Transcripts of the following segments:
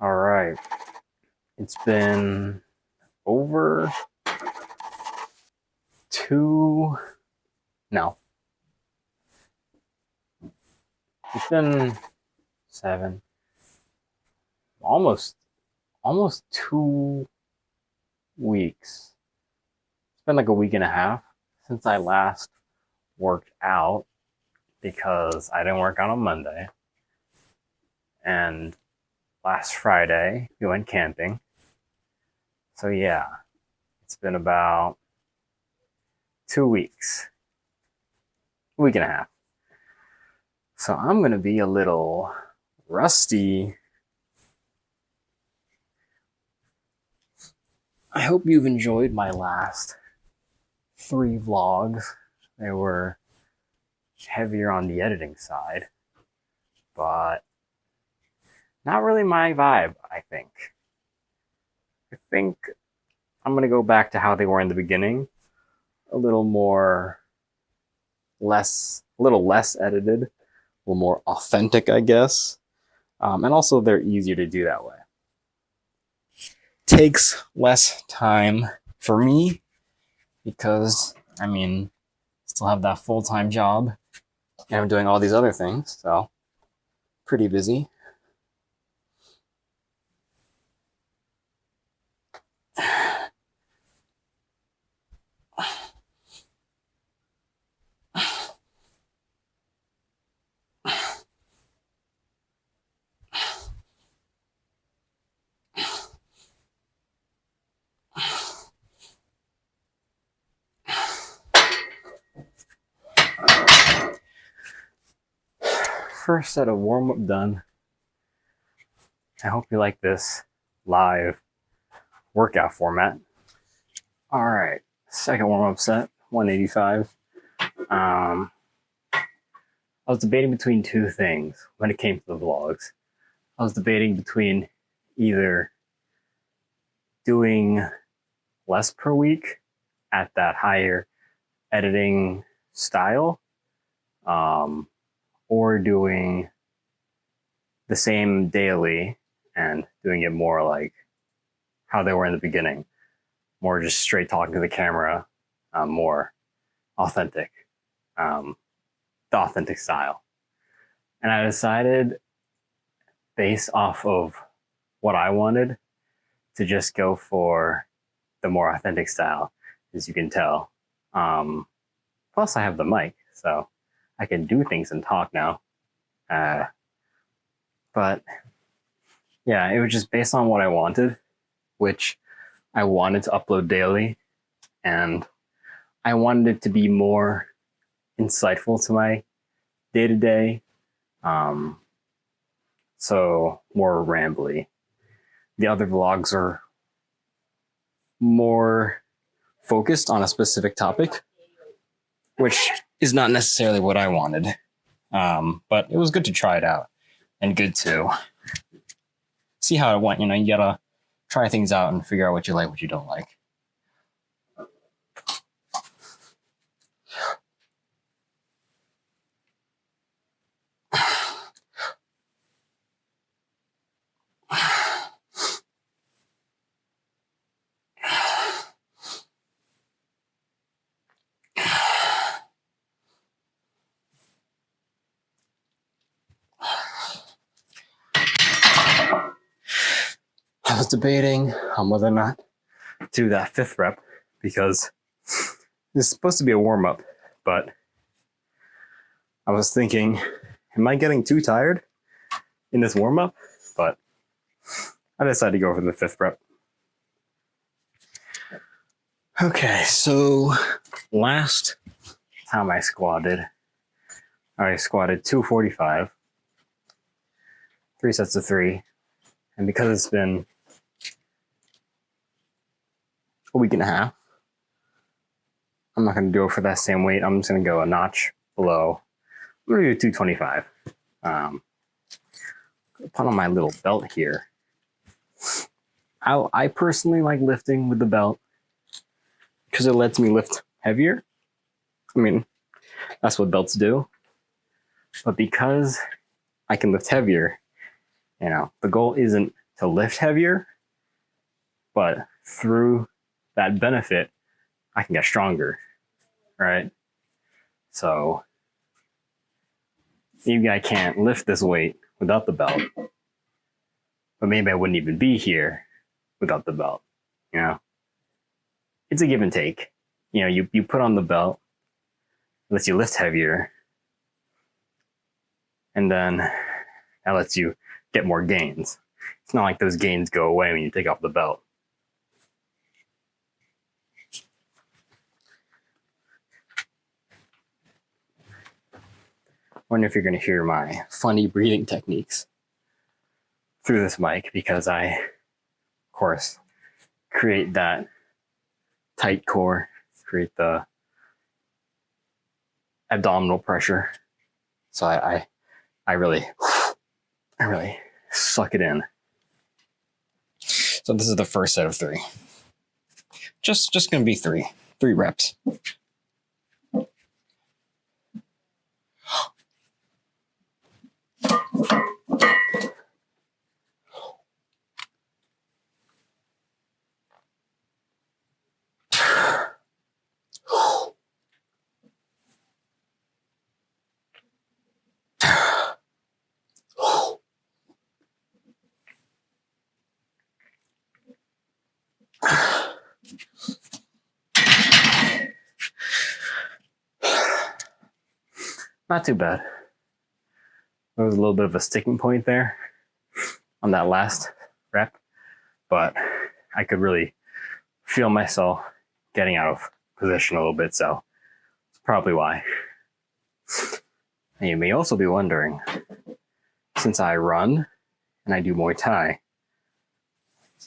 All right. It's been over two. No. It's been seven. Almost 2 weeks. It's been like a week and a half since I last worked out because I didn't work out on Monday. And last Friday, we went camping. So yeah, it's been about 2 weeks, a week and a half. So I'm going to be a little rusty. I hope you've enjoyed my last 3 vlogs. They were heavier on the editing side, but not really my vibe, I think. I think I'm going to go back to how they were in the beginning. A little less edited, a little more authentic, I guess. And also they're easier to do that way. Takes less time for me because, still have that full-time job and I'm doing all these other things, so pretty busy. First set of warm-up done. I hope you like this live workout format. All right, second warm-up set, 185. I was debating between 2 things when it came to the vlogs. I was debating between either doing less per week at that higher editing style, or doing the same daily and doing it more like how they were in the beginning, more just straight talking to the camera, more authentic, the authentic style. And I decided, based off of what I wanted, to just go for the more authentic style, as you can tell. Plus I have the mic, so I can do things and talk now. But yeah, it was just based on what I wanted, which I wanted to upload daily, and I wanted it to be more insightful to my day-to-day, so more rambly. The other vlogs are more focused on a specific topic, which is not necessarily what I wanted. But it was good to try it out and good to see how it went. You gotta try things out and figure out what you like, what you don't like. I was debating on whether or not to do that 5th rep because this is supposed to be a warm-up, but I was thinking, am I getting too tired in this warm-up? But I decided to go for the 5th rep. Okay, so last time I squatted 245, 3 sets of 3, and because it's been a week and a half, I'm not going to do it for that same weight. I'm just going to go a notch below. I'm going to do 225. Put on my little belt here. I personally like lifting with the belt because it lets me lift heavier. That's what belts do. But because I can lift heavier, the goal isn't to lift heavier, but through that benefit, I can get stronger, right? So maybe I can't lift this weight without the belt, but maybe I wouldn't even be here without the belt, you know? It's a give and take. You know, you put on the belt, it lets you lift heavier, and then that lets you get more gains. It's not like those gains go away when you take off the belt. I wonder if you're going to hear my funny breathing techniques through this mic, because I, of course, create that tight core, create the abdominal pressure. So I really suck it in. So this is the first set of 3. Just going to be 3 reps. Not too bad. There was a little bit of a sticking point there on that last rep, but I could really feel myself getting out of position a little bit, so that's probably why. And you may also be wondering, since I run and I do Muay Thai,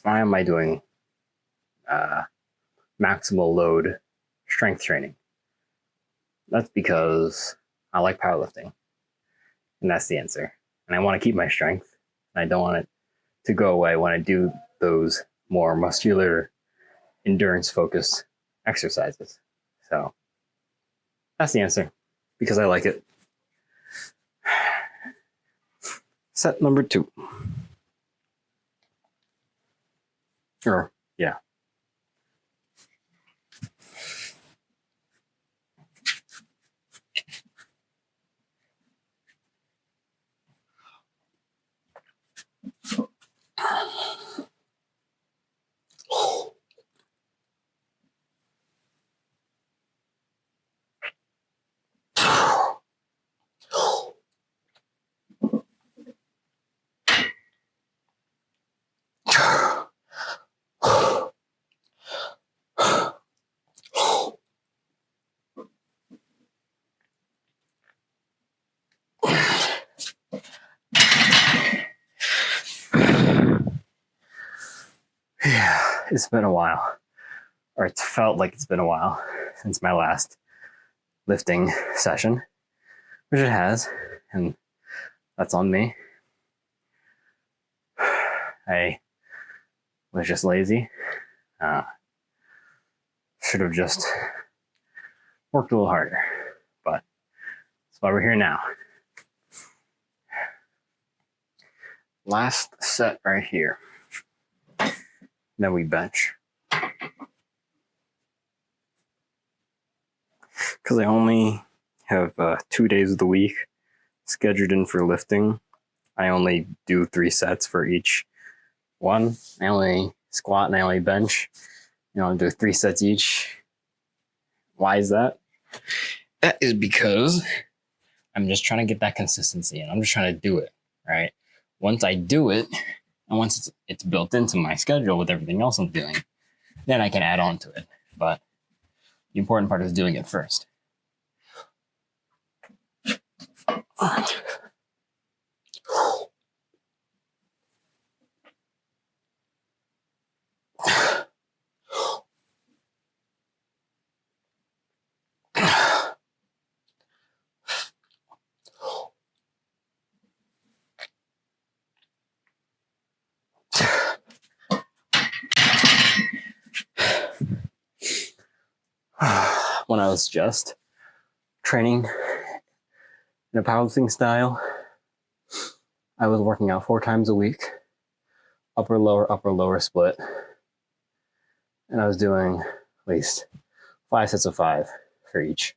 why am I doing maximal load strength training? That's because I like powerlifting, and that's the answer. And I want to keep my strength, and I don't want it to go away when I do those more muscular, endurance-focused exercises. So that's the answer, because I like it. Set number 2. Or, yeah. Yeah, it's been a while, or it's felt like it's been a while since my last lifting session, which it has, and that's on me. I was just lazy. Should have just worked a little harder, but that's why we're here now. Last set right here. Then we bench. Because I only have 2 days of the week scheduled in for lifting, I only do 3 sets for each one. I only squat and I only bench. I do 3 sets each. Why is that? That is because I'm just trying to get that consistency, and I'm just trying to do it, right? Once I do it, and once it's built into my schedule with everything else I'm doing, then I can add on to it. But the important part is doing it first. When I was just training in a powerlifting style, I was working out 4 times a week, upper lower split, and I was doing at least 5 sets of 5 for each,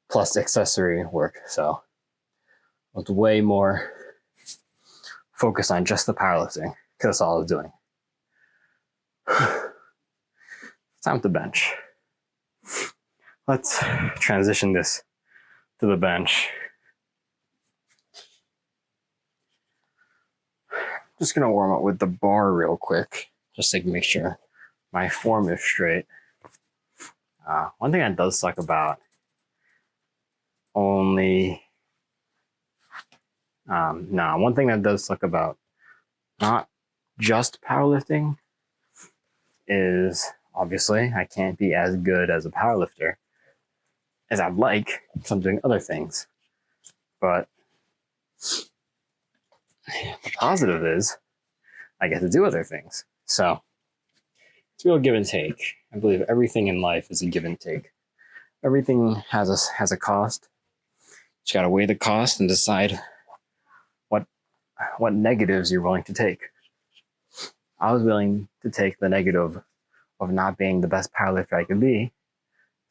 plus accessory work. So I was way more focused on just the powerlifting because that's all I was doing. Time to bench. Let's transition this to the bench. Just gonna warm up with the bar real quick, just to make sure my form is straight. One thing that does suck about one thing that does suck about not just powerlifting is obviously I can't be as good as a powerlifter as I'd like because I'm doing other things. But the positive is I get to do other things. So it's real give and take. I believe everything in life is a give and take. Everything has a cost. You gotta weigh the cost and decide what negatives you're willing to take. I was willing to take the negative of not being the best powerlifter I can be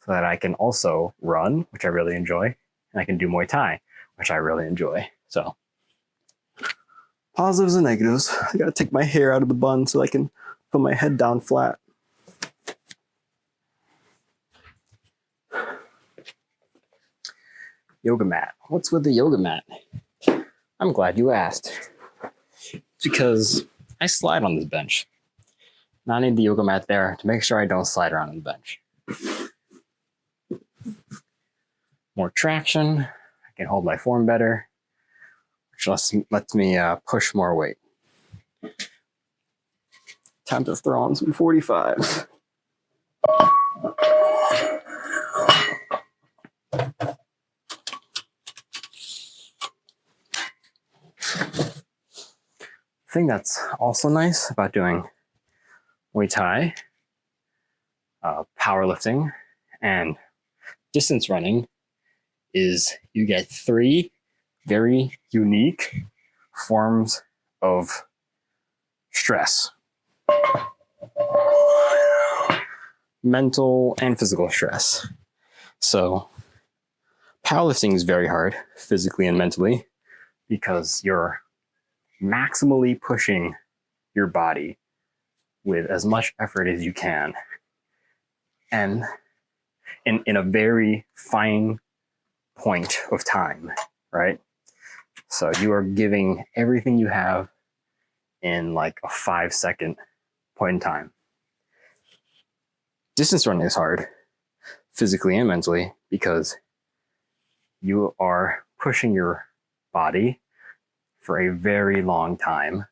so that I can also run, which I really enjoy, and I can do Muay Thai, which I really enjoy. So positives and negatives. I gotta take my hair out of the bun so I can put my head down flat. Yoga mat. What's with the yoga mat? I'm glad you asked. Because I slide on this bench. Now I need the yoga mat there to make sure I don't slide around on the bench. More traction. I can hold my form better, which lets me push more weight. Time to throw on some 45s. The thing that's also nice about doing Muay Thai, powerlifting, and distance running is you get 3 very unique forms of stress. Mental and physical stress. So powerlifting is very hard physically and mentally because you're maximally pushing your body with as much effort as you can and in a very fine point of time, right? So you are giving everything you have in like a 5-second point in time. Distance running is hard physically and mentally because you are pushing your body for a very long time.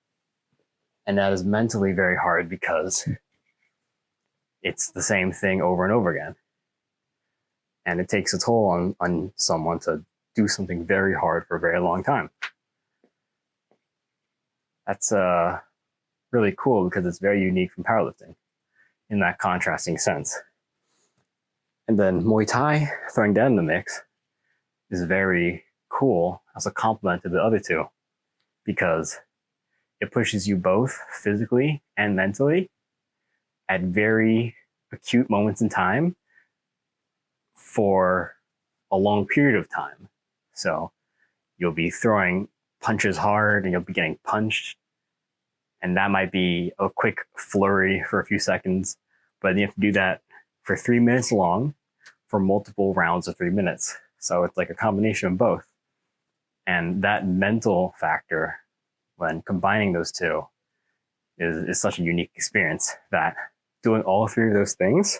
And that is mentally very hard because it's the same thing over and over again. And it takes a toll on someone to do something very hard for a very long time. That's really cool because it's very unique from powerlifting in that contrasting sense. And then Muay Thai, throwing that in the mix, is very cool as a complement to the other two because it pushes you both physically and mentally at very acute moments in time for a long period of time. So you'll be throwing punches hard and you'll be getting punched. And that might be a quick flurry for a few seconds, but you have to do that for 3 minutes long for multiple rounds of 3 minutes. So it's like a combination of both. And that mental factor, when combining those two, is such a unique experience that doing all 3 of those things,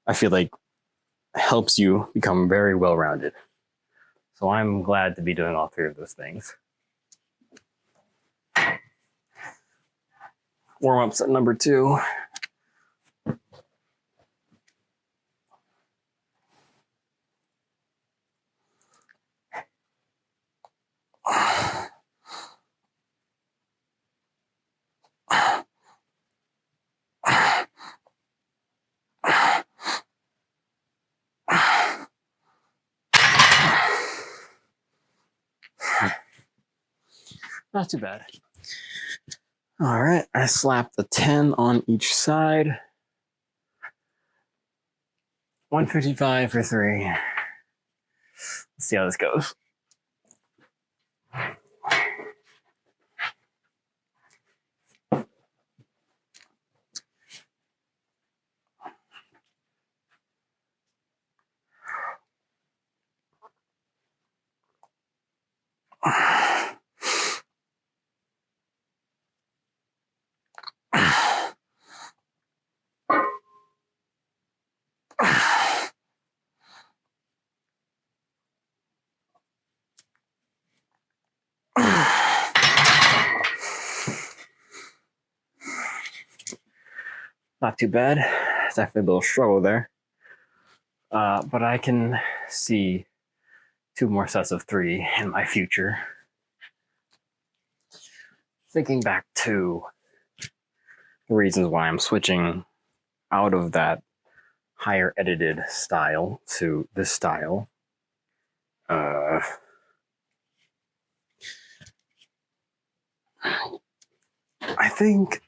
I feel like helps you become very well-rounded. So I'm glad to be doing all 3 of those things. Warm-ups at number 2. Not too bad. All right, I slapped the 10 on each side. 155 for 3. Let's see how this goes. Not too bad. Definitely a little struggle there. But I can see 2 more sets of 3 in my future. Thinking back to the reasons why I'm switching out of that higher edited style to this style. I think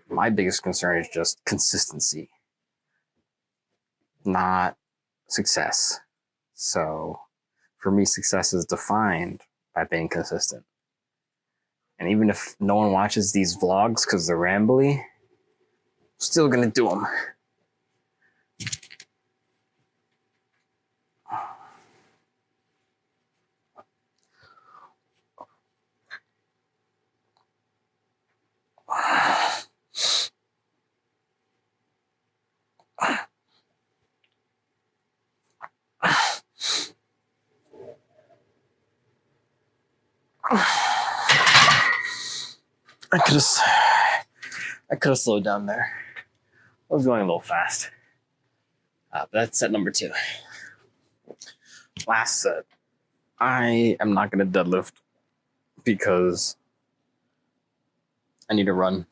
my biggest concern is just consistency, not success. So for me, success is defined by being consistent. And even if no one watches these vlogs because they're rambly, still gonna do them. I could have slowed down there. I was going a little fast. But that's set number 2. Last set. I am not going to deadlift because I need to run.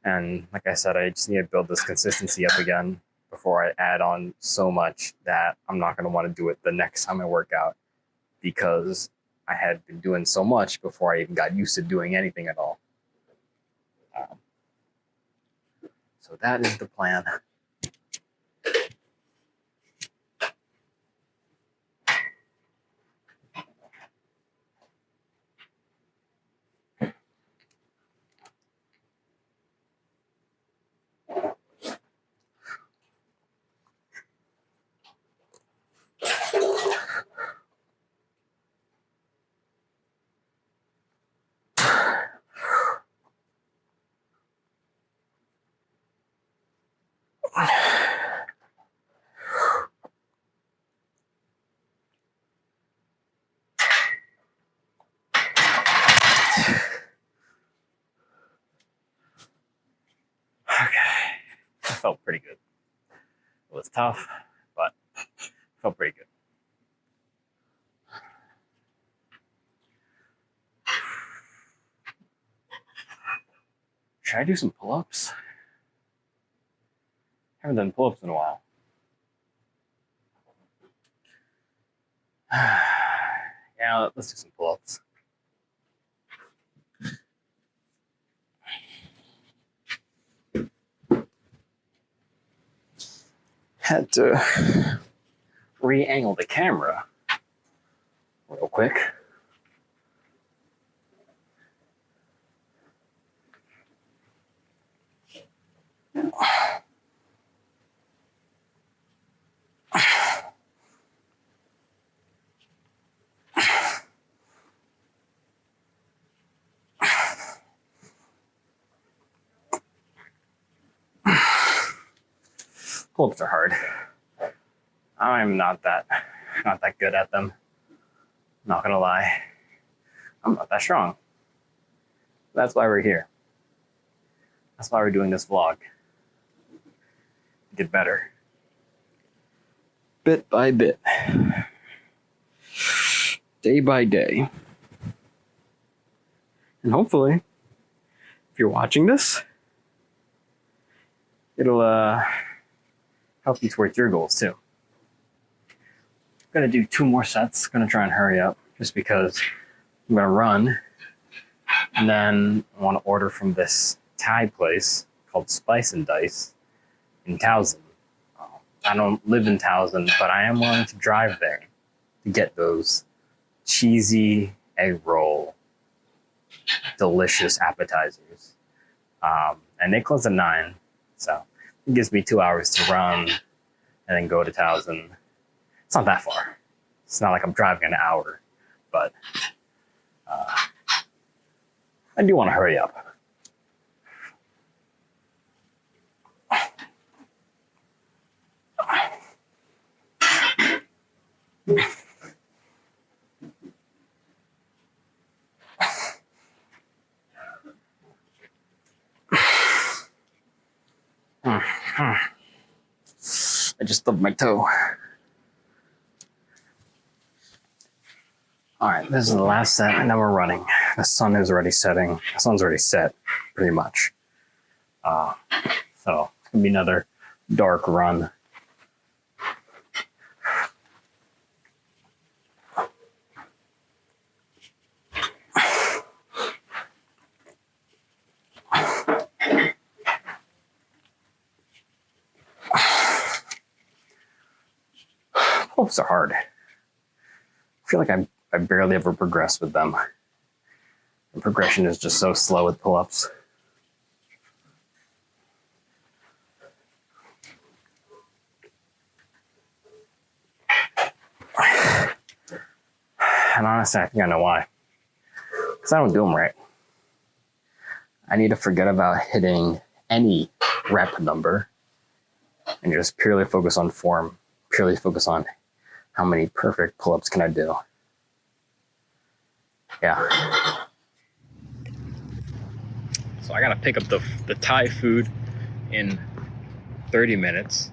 And like I said, I just need to build this consistency up again before I add on so much that I'm not going to want to do it the next time I work out, because I had been doing so much before I even got used to doing anything at all. So that is the plan. Felt pretty good. It was tough, but felt pretty good. Should I do some pull-ups? Haven't done pull-ups in a while. Yeah, let's do some pull-ups. Had to re-angle the camera real quick. Pull-ups are hard. I'm not that good at them. Not gonna lie. I'm not that strong. That's why we're here. That's why we're doing this vlog. Get better. Bit by bit. Day by day. And hopefully, if you're watching this, it'll help you towards your goals too. gonna do 2 more sets. Gonna try and hurry up just because I'm gonna run, and then I want to order from this Thai place called Spice and Dice in Towson. I don't live in Towson, but I am willing to drive there to get those cheesy egg roll, delicious appetizers. And they close at 9, so it gives me 2 hours to run and then go to Towson. It's not that far. It's not like I'm driving an hour, but I do want to hurry up. I just stubbed my toe. All right, this is the last set, and then we're running. The sun is already setting. The sun's already set, pretty much. So it's gonna be another dark run. Pull-ups are hard. I feel like I barely ever progress with them. The progression is just so slow with pull-ups. And honestly, I think I know why. Because I don't do them right. I need to forget about hitting any rep number and just purely focus on form, purely focus on how many perfect pull-ups can I do. Yeah. So I gotta pick up the Thai food in 30 minutes,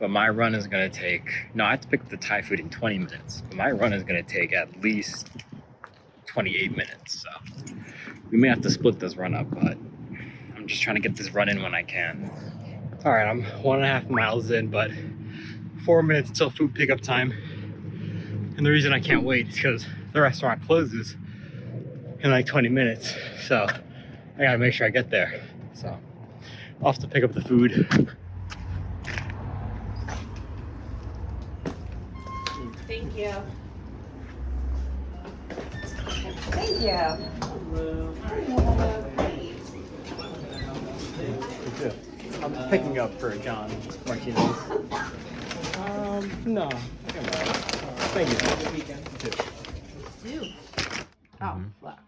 but my run is gonna take, no, I have to pick up the Thai food in 20 minutes, but my run is gonna take at least 28 minutes. So we may have to split this run up, but I'm just trying to get this run in when I can. All right, I'm 1.5 miles in, but 4 minutes till food pickup time. And the reason I can't wait is because the restaurant closes in like 20 minutes. So I gotta make sure I get there. So I'll have to pick up the food. Thank you. Thank you. I'm picking up for John Martinez. No. Thank you. Do. Oh, fuck.